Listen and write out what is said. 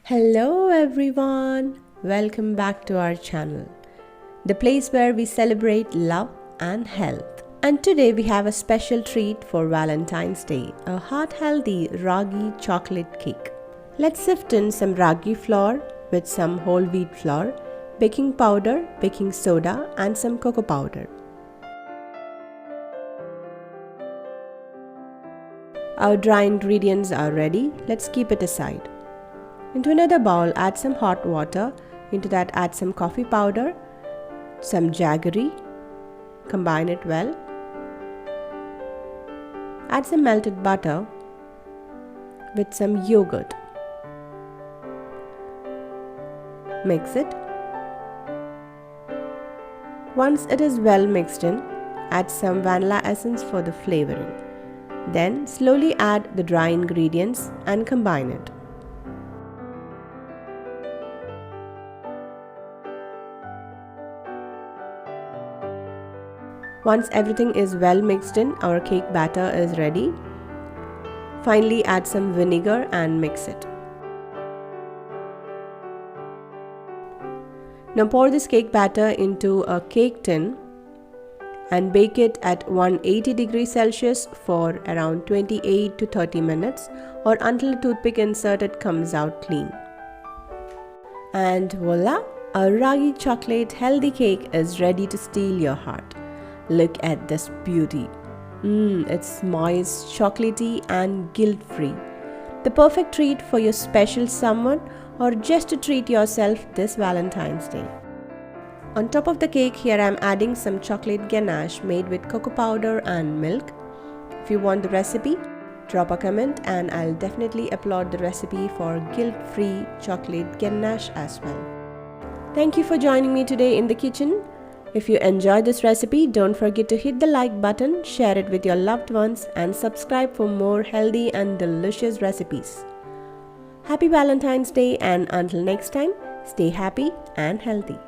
Hello everyone, welcome back to our channel, the place where we celebrate love and health. And today we have a special treat for Valentine's Day, a heart-healthy ragi chocolate cake. Let's sift in some ragi flour with some whole wheat flour, baking powder, baking soda and some cocoa powder. Our dry ingredients are ready, let's keep it aside. Into another bowl, add some hot water. Into that, add some coffee powder, some jaggery. Combine it well. Add some melted butter with some yogurt. Mix it. Once it is well mixed in, add some vanilla essence for the flavoring. Then slowly add the dry ingredients and combine it. Once everything is well mixed in, our cake batter is ready. Finally, add some vinegar and mix it. Now pour this cake batter into a cake tin and bake it at 180 degrees Celsius for around 28 to 30 minutes or until the toothpick inserted comes out clean. And voila! A ragi chocolate healthy cake is ready to steal your heart. Look at this beauty. It's moist, chocolatey and guilt-free. The perfect treat for your special someone or just to treat yourself this Valentine's Day. On top of the cake, here I am adding some chocolate ganache made with cocoa powder and milk. If you want the recipe, drop a comment and I'll definitely upload the recipe for guilt-free chocolate ganache as well. Thank you for joining me today in the kitchen. If you enjoyed this recipe, don't forget to hit the like button, share it with your loved ones and subscribe for more healthy and delicious recipes. Happy Valentine's Day and until next time, stay happy and healthy.